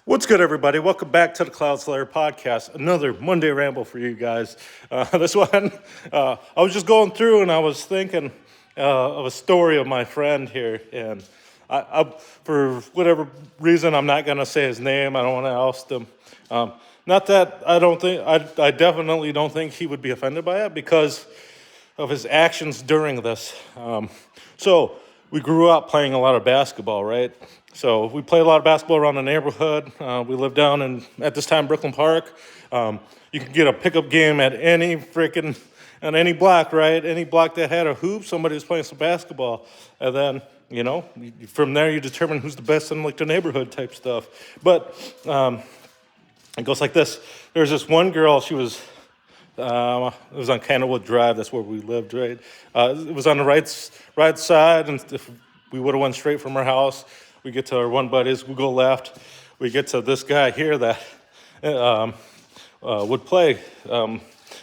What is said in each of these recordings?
What's good, everybody? Welcome back to the Cloud Slayer podcast. Another Monday ramble for you guys. This one, I was just going through and I was thinking of a story of my friend here, and for whatever reason, I'm not gonna say his name. I don't want to oust him. Not that I definitely don't think he would be offended by it because of his actions during this. So we grew up playing a lot of basketball, right? So we played a lot of basketball around the neighborhood. We lived down in, at this time, Brooklyn Park. You could get a pickup game at on any block, right? Any block that had a hoop, somebody was playing some basketball. And then, from there you determine who's the best in like the neighborhood type stuff. But it goes like this. There's this one girl, she was, it was on Candlewood Drive, that's where we lived, right? It was on the right side, and if we would have went straight from our house, we get to our one buddies, we go left, we get to this guy here that would play.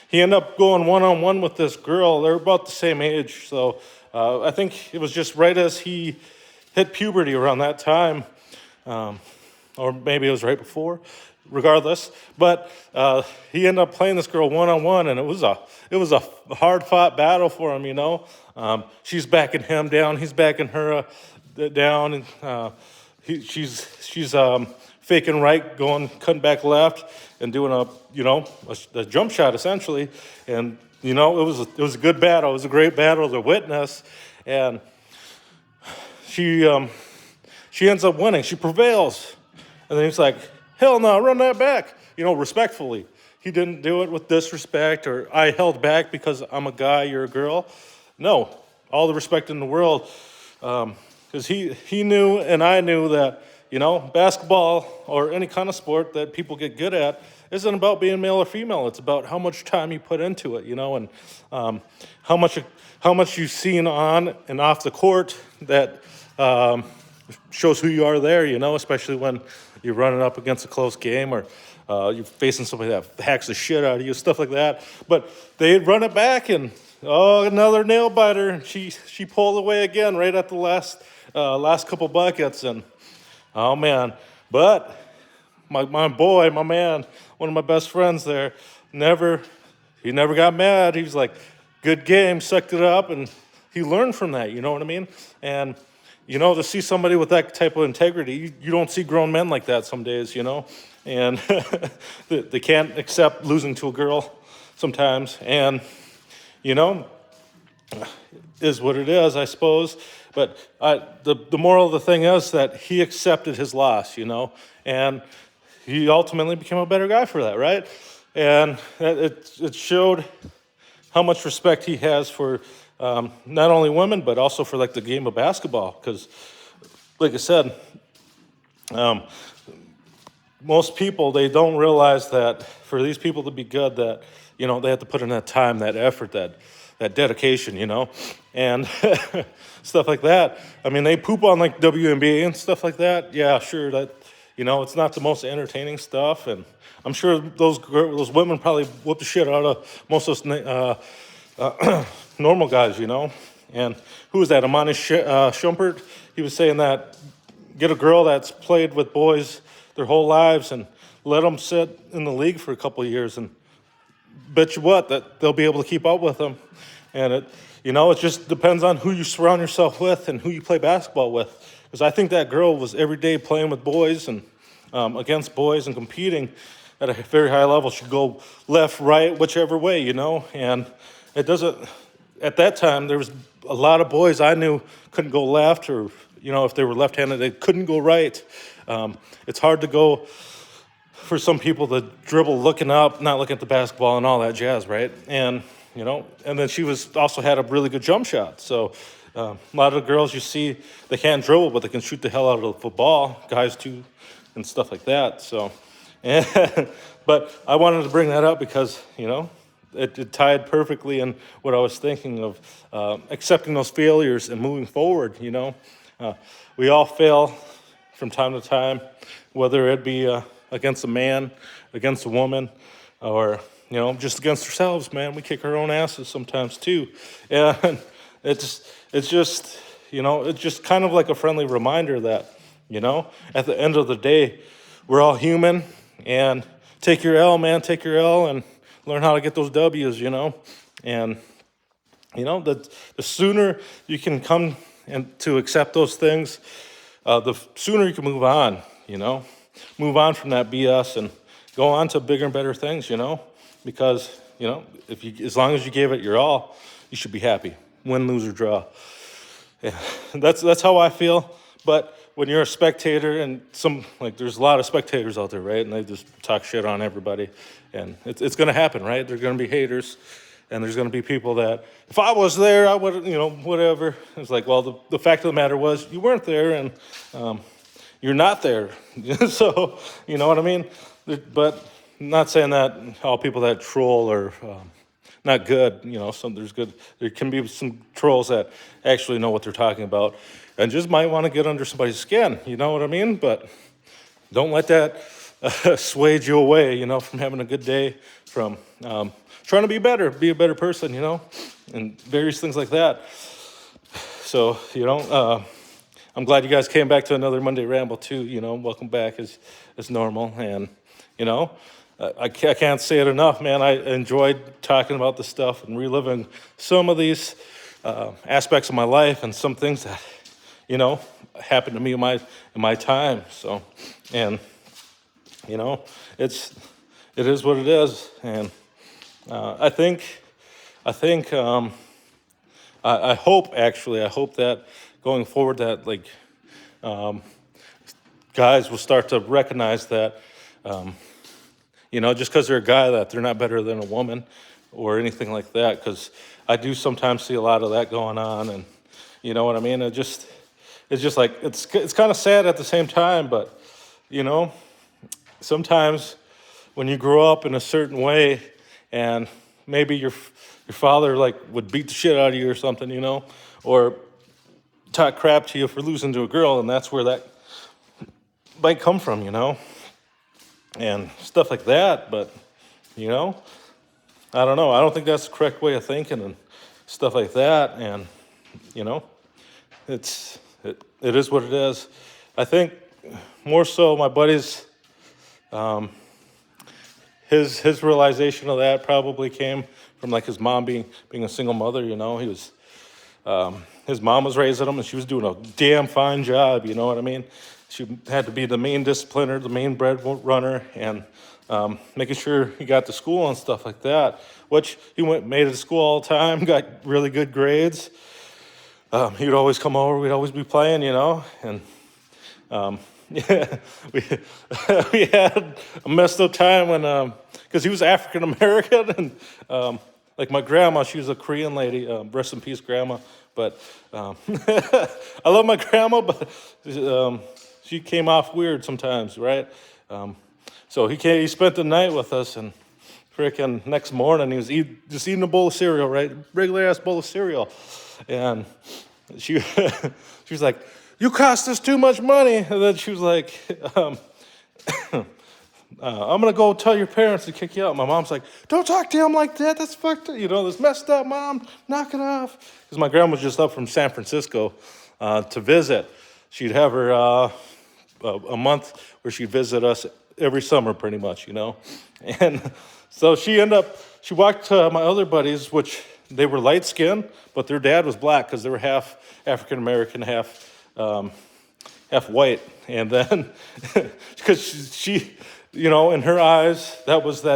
He ended up going one-on-one with this girl. They're about the same age, so I think it was just right as he hit puberty around that time, or maybe it was right before, regardless. But he ended up playing this girl one-on-one, and it was a hard-fought battle for him, She's backing him down, he's backing her down, and she's faking right, cutting back left, and doing a jump shot essentially. And it was a good battle. It was a great battle to witness, and she ends up winning. She prevails, and then he's like, "Hell no, run that back," respectfully. He didn't do it with disrespect or I held back because I'm a guy, you're a girl. No, all the respect in the world. Because he knew and I knew that, basketball or any kind of sport that people get good at isn't about being male or female. It's about how much time you put into it, and how much you've seen on and off the court that shows who you are there, especially when you're running up against a close game or you're facing somebody that hacks the shit out of you, stuff like that. But they'd run it back and, another nail biter. And she pulled away again right at the last couple buckets, and oh man! But my man, one of my best friends there, he never got mad. He was like, "Good game," sucked it up, and he learned from that. You know what I mean? And to see somebody with that type of integrity, you don't see grown men like that some days. And they can't accept losing to a girl sometimes, and is what it is, I suppose. But the moral of the thing is that he accepted his loss, and he ultimately became a better guy for that, right? And it showed how much respect he has for not only women, but also for like the game of basketball. Because, like I said, most people, they don't realize that for these people to be good, that they have to put in that time, that effort, that dedication, and stuff like that. I mean, they poop on like WNBA and stuff like that. Yeah, sure, that it's not the most entertaining stuff, and I'm sure those women probably whoop the shit out of most of those normal guys, And who was that? Amani Shumpert. He was saying that get a girl that's played with boys their whole lives and let them sit in the league for a couple of years, and bet you what, that they'll be able to keep up with them. And it just depends on who you surround yourself with and who you play basketball with. Because I think that girl was every day playing with boys and against boys and competing at a very high level. She'd go left, right, whichever way, And it doesn't. At that time, there was a lot of boys I knew couldn't go left, or if they were left-handed, they couldn't go right. It's hard to go for some people to dribble looking up, not looking at the basketball and all that jazz, right? And and then she also had a really good jump shot. So a lot of the girls you see, they can't dribble, but they can shoot the hell out of the football. Guys too, and stuff like that. So, but I wanted to bring that up because it tied perfectly in what I was thinking of, accepting those failures and moving forward. We all fail from time to time, whether it be against a man, against a woman, or just against ourselves, man. We kick our own asses sometimes too, and it's just kind of like a friendly reminder that at the end of the day, we're all human, and take your L, man, take your L, and learn how to get those W's, and the sooner you can come and to accept those things, the sooner you can move on, move on from that BS and go on to bigger and better things, because, as long as you gave it your all, you should be happy, win, lose, or draw. Yeah, that's how I feel. But when you're a spectator, and there's a lot of spectators out there, right? And they just talk shit on everybody, and it's going to happen, right? There's going to be haters, and there's going to be people that, if I was there, I would, whatever. It's like, well, the fact of the matter was, you weren't there, and you're not there. So, you know what I mean? But I'm not saying that all people that troll are not good. There can be some trolls that actually know what they're talking about and just might want to get under somebody's skin. You know what I mean? But don't let that sway you away, from having a good day, from trying to be a better person, and various things like that. So, I'm glad you guys came back to another Monday Ramble too. Welcome back as normal. And, I can't say it enough, man. I enjoyed talking about this stuff and reliving some of these aspects of my life and some things that, happened to me in my time. So, and, it is what it is. And I hope that going forward that guys will start to recognize that, just because they're a guy, that they're not better than a woman or anything like that. Because I do sometimes see a lot of that going on, and you know what I mean. It's just like it's kind of sad at the same time, but sometimes when you grow up in a certain way, and maybe your father would beat the shit out of you or something, or talk crap to you for losing to a girl, and that's where that might come from, and stuff like that. But I don't know. I don't think that's the correct way of thinking and stuff like that. And it is what it is. I think more so my buddy's his realization of that probably came from his mom being a single mother. He was his mom was raising him, and she was doing a damn fine job. You know what I mean? She had to be the main discipliner, the main breadwinner, and making sure he got to school and stuff like that. Which he made it to school all the time, got really good grades. He would always come over. We'd always be playing, and yeah, we had a messed up time when because he was African American, and my grandma, she was a Korean lady. Rest in peace, grandma. But I love my grandma, but she came off weird sometimes, right? So he spent the night with us, and frickin' next morning he was just eating a bowl of cereal, right? Regular ass bowl of cereal, and she she was like, "You cost us too much money," and then she was like, "I'm gonna go tell your parents to kick you out." My mom's like, "Don't talk to him like that. That's fucked up. That's messed up, Mom. Knock it off." Because my grandma was just up from San Francisco to visit. She'd have her a month where she'd visit us every summer, pretty much, And so she walked to my other buddies, which they were light skinned, but their dad was black because they were half African American, half white. And then because she in her eyes, that was my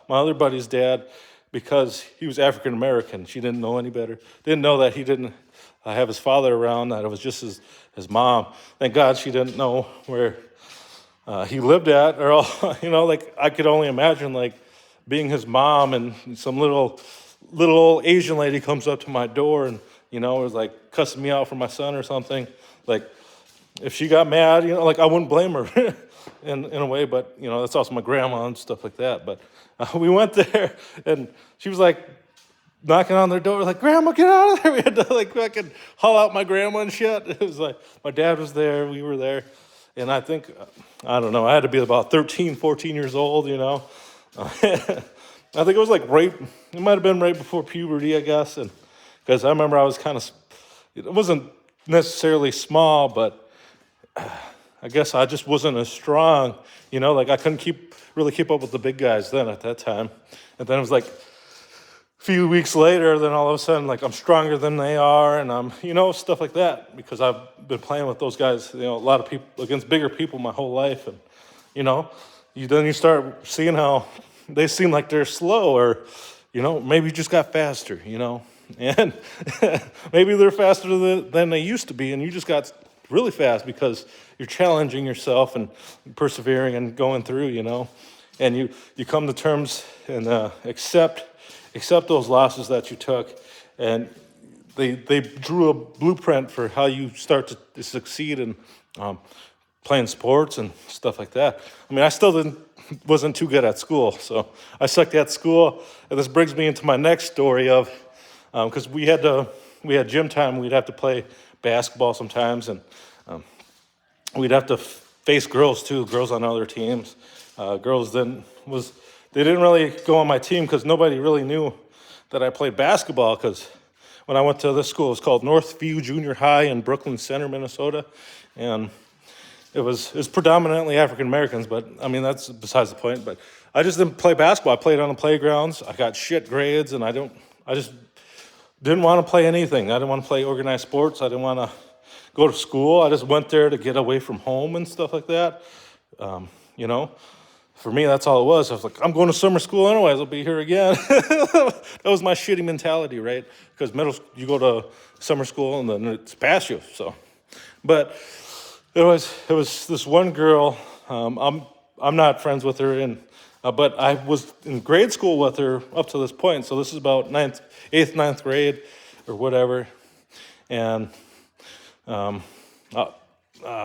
other buddy's dad, because he was African American. She didn't know any better. Didn't know that he didn't have his father around, that it was just his mom. Thank God she didn't know where he lived at, or all, I could only imagine being his mom, and some little old Asian lady comes up to my door and was cussing me out for my son or something. If she got mad, I wouldn't blame her in a way, but that's also my grandma and stuff like that. But we went there, and she was knocking on their door, "Grandma, get out of there." We had to fucking haul out my grandma and shit. It was my dad was there, we were there, and I think, I don't know, I had to be about 13, 14 years old, I think it was it might have been right before puberty, I guess, and because I remember I was it wasn't necessarily small, but I guess I just wasn't as strong, like I couldn't really keep up with the big guys then at that time. And then it was like a few weeks later, then all of a sudden, like I'm stronger than they are, and I'm, stuff like that, because I've been playing with those guys, a lot of people against bigger people my whole life, and then you start seeing how they seem like they're slow, or maybe you just got faster, and maybe they're faster than they used to be, and you just got really fast because you're challenging yourself and persevering and going through, and you come to terms and accept those losses that you took, and they drew a blueprint for how you start to succeed in playing sports and stuff like that. I mean, I still wasn't too good at school, so I sucked at school, and this brings me into my next story of, because we had gym time, we'd have to play basketball sometimes, and we'd have to face girls too, girls on other teams. Girls they didn't really go on my team because nobody really knew that I played basketball, because when I went to this school, it was called Northview Junior High in Brooklyn Center, Minnesota, and it was predominantly African Americans, but I mean, that's besides the point. But I just didn't play basketball. I played on the playgrounds. I got shit grades, and I just didn't want to play anything. I didn't want to play organized sports. I didn't want to go to school. I just went there to get away from home and stuff like that. For me, that's all it was. I was like, I'm going to summer school anyways. I'll be here again. That was my shitty mentality, right? Because you go to summer school and then it's past you. So, but it was this one girl. I'm not friends with her, but I was in grade school with her up to this point. So this is about 8th, 9th grade, or whatever. And I'll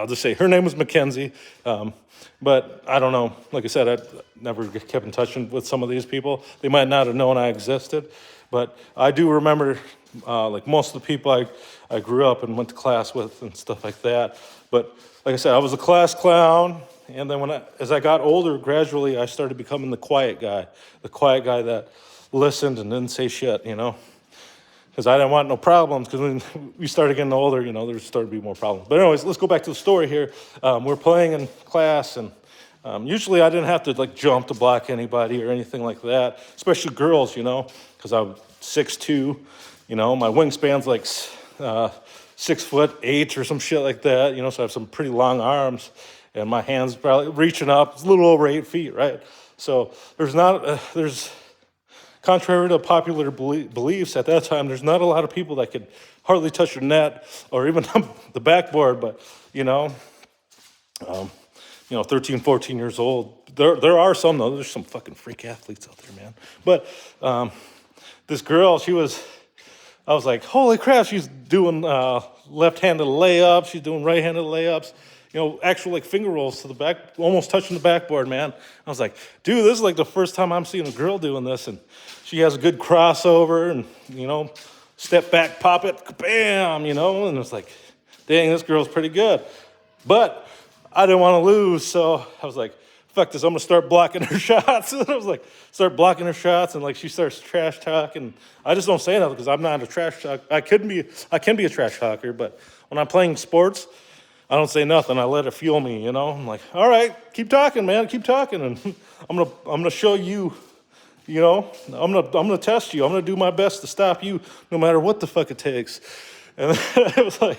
just say her name was Mackenzie. But I don't know. Like I said, I never kept in touch with some of these people. They might not have known I existed. But I do remember, like most of the people I grew up and went to class with and stuff like that. But like I said, I was a class clown. And then as I got older, gradually I started becoming the quiet guy that listened and didn't say shit, because I didn't want no problems, because when we started getting older, there started to be more problems. But anyways, let's go back to the story here. We're playing in class, and usually I didn't have to like jump to block anybody or anything like that, especially girls, because I'm 6'2", my wingspan's like 6'8" or some shit like that, so I have some pretty long arms, and my hands probably reaching up. It's a little over 8 feet, right? So there's contrary to popular beliefs at that time, there's not a lot of people that could hardly touch your net or even the backboard. But 13, 14 years old. There are some though. There's some fucking freak athletes out there, man. But this girl, I was like, holy crap, she's doing left-handed layups. She's doing right-handed layups. Actual like finger rolls to the back, almost touching the backboard, man. I was like, dude, this is like the first time I'm seeing a girl doing this, and she has a good crossover, and step back, pop it, bam, and it's like, dang, this girl's pretty good. But I didn't want to lose, so I was like, fuck this, I'm gonna start blocking her shots. And I was like, start blocking her shots, and like she starts trash talking. I just don't say nothing because I'm not a trash talker. I can be a trash talker, but when I'm playing sports, I don't say nothing. I let it fuel me, I'm like, all right, keep talking, man, keep talking, and I'm gonna show you, I'm gonna test you. I'm gonna do my best to stop you, no matter what the fuck it takes. And it was like,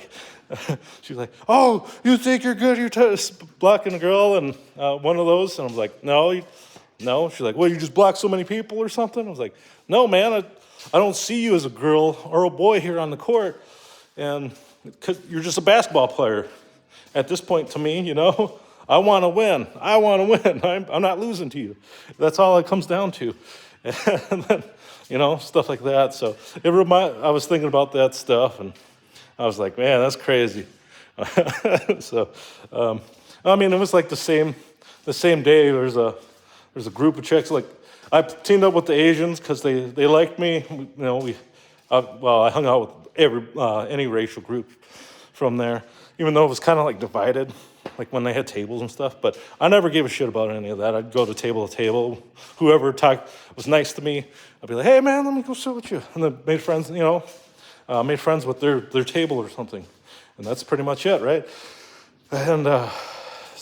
she was like, oh, you think you're good? You're blocking a girl, and one of those, and I was like, no. She's like, well, you just block so many people or something? I was like, no, man, I don't see you as a girl or a boy here on the court, and 'cause you're just a basketball player. At this point, to me, I want to win. I'm not losing to you. That's all it comes down to. And then, stuff like that. So I was thinking about that stuff, and I was like, man, that's crazy. So, it was like the same day. There's a group of chicks. Like, I teamed up with the Asians because they liked me. I hung out with any racial group from there, even though it was kind of like divided, like when they had tables and stuff. But I never gave a shit about any of that. I'd go to table. Whoever was nice to me, I'd be like, hey, man, let me go sit with you. And then made friends, with their table or something. And that's pretty much it, right? And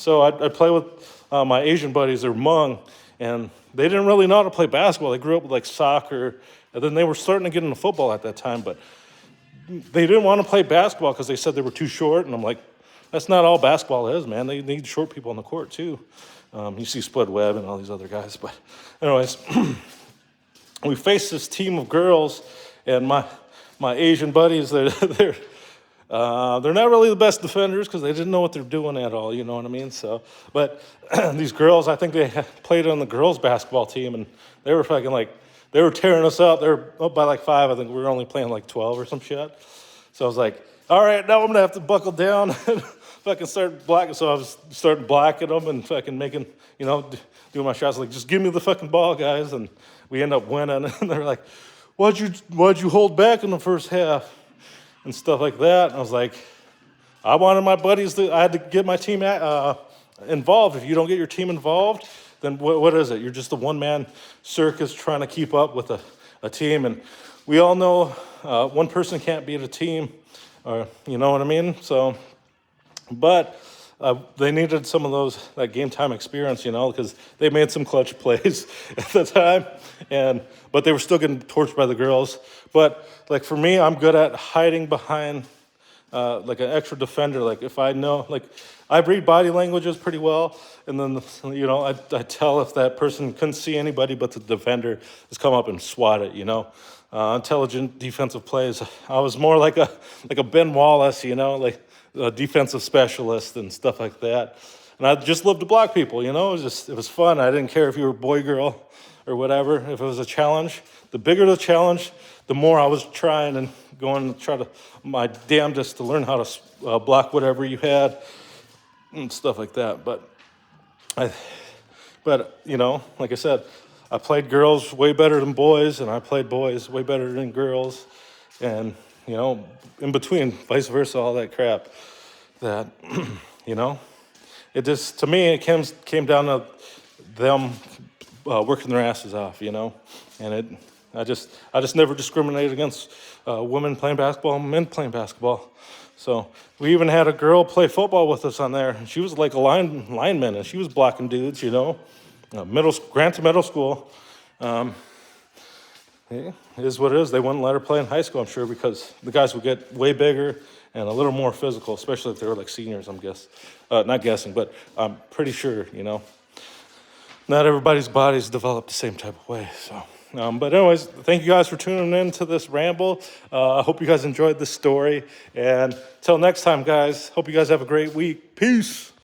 So I'd play with my Asian buddies, they're Hmong, and they didn't really know how to play basketball. They grew up with like soccer, and then they were starting to get into football at that time, but they didn't want to play basketball because they said they were too short. And I'm like, that's not all basketball is, man. They need short people on the court too. You see Spud Webb and all these other guys. But anyways, we faced this team of girls, and my Asian buddies, they're not really the best defenders because they didn't know what they're doing at all. You know what I mean? So, but these girls, I think they played on the girls basketball team, and they were fucking like, they were tearing us up. They were up by like 5. I think we were only playing like 12 or some shit. So I was like, all right, now I'm gonna have to buckle down and fucking start blocking. So I was starting blocking them and fucking making, doing my shots. Like, just give me the fucking ball, guys. And we end up winning. And they're like, why'd you hold back in the first half and stuff like that? And I was like, I wanted my buddies I had to get my team involved. If you don't get your team involved, then what is it? You're just a one-man circus trying to keep up with a team. And we all know one person can't beat a team, or you know what I mean? So, but they needed some of that game time experience, because they made some clutch plays at the time, but they were still getting torched by the girls. But like for me, I'm good at hiding behind like an extra defender. Like if I know, like I read body languages pretty well, and then I tell if that person couldn't see anybody but the defender has come up and swat it. Intelligent defensive plays. I was more like a Ben Wallace, like a defensive specialist and stuff like that. And I just loved to block people. It was fun. I didn't care if you were boy, girl, or whatever. If it was a challenge, the bigger the challenge, the more I was trying and going to try my damnedest to learn how to block whatever you had and stuff like that. But like I said, I played girls way better than boys, and I played boys way better than girls, and in between, vice versa, all that crap. That it just, to me, it came down to them working their asses off, and I just never discriminated against women playing basketball and men playing basketball. So we even had a girl play football with us on there, and she was like a lineman, and she was blocking dudes, Granted middle school. It is what it is. They wouldn't let her play in high school, I'm sure, because the guys would get way bigger and a little more physical, especially if they were like seniors, not guessing, but I'm pretty sure, not everybody's bodies develop the same type of way. So, but anyways, thank you guys for tuning in to this ramble. I hope you guys enjoyed this story. And until next time, guys, hope you guys have a great week. Peace.